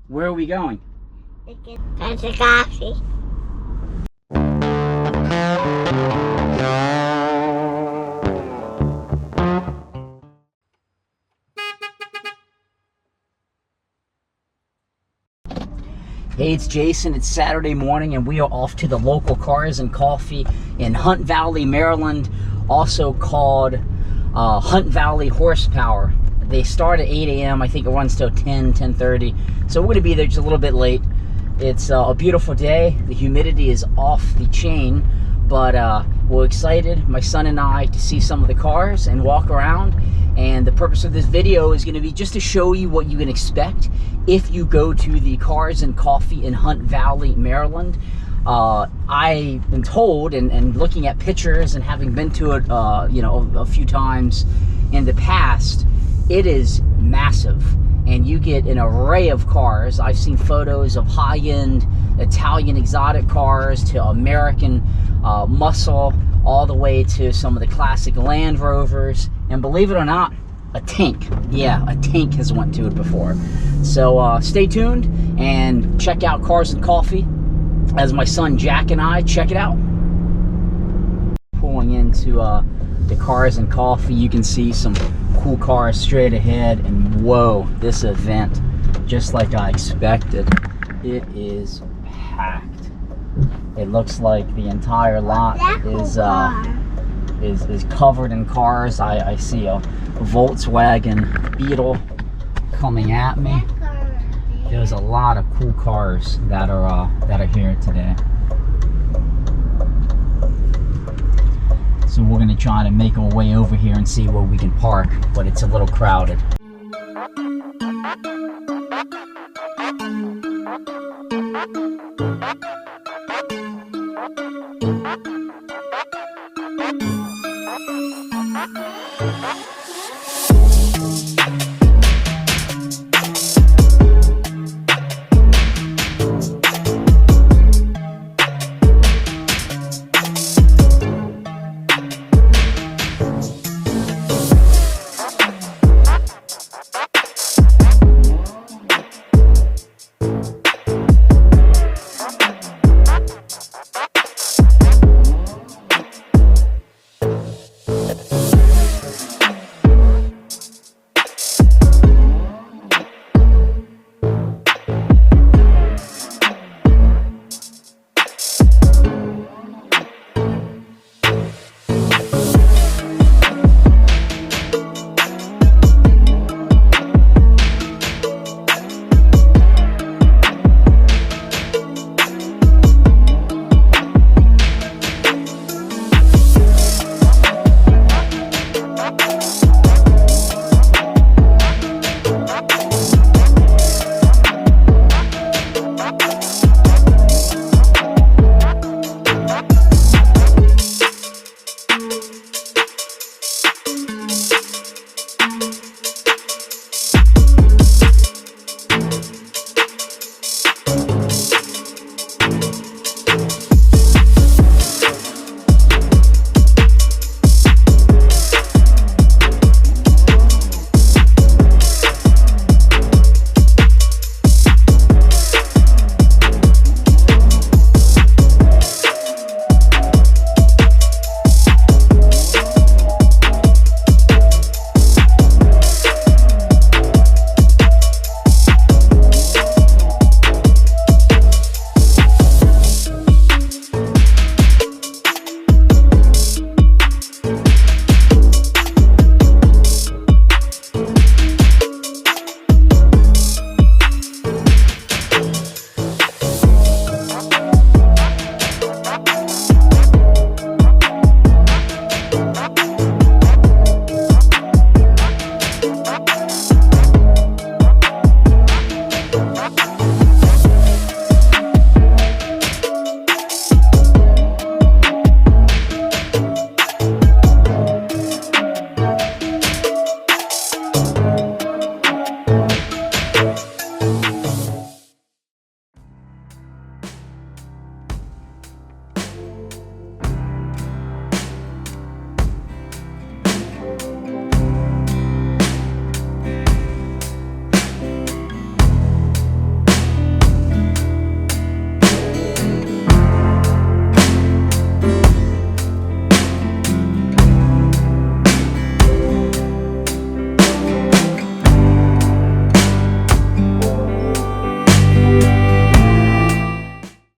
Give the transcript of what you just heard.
Where are we going? That's a coffee. Hey, it's Jason. It's Saturday morning and we are off to the local Cars and Coffee in Hunt Valley, Maryland, also called Hunt Valley Horsepower. They start at 8 a.m. I think it runs till 10:30. So we're going to be there just a little bit late. It's a beautiful day. The humidity is off the chain, but we're excited, my son and I, to see some of the cars and walk around. And the purpose of this video is going to be just to show you what you can expect if you go to the Cars and Coffee in Hunt Valley, Maryland. I am told, and looking at pictures and having been to it, a few times in the past, it is massive, and you get an array of cars. I've seen photos of high-end Italian exotic cars to American muscle, all the way to some of the classic Land Rovers, and believe it or not, a tank. Yeah, a tank has went to it before. So stay tuned and check out Cars and Coffee as my son Jack and I check it out. Pulling into the Cars and Coffee, you can see some cool cars straight ahead, and whoa, this event, just like I expected, it is packed. It looks like the entire lot is covered in cars. I see a Volkswagen Beetle coming at me. There's a lot of cool cars that are here today. So we're gonna try to make our way over here and see where we can park, but it's a little crowded.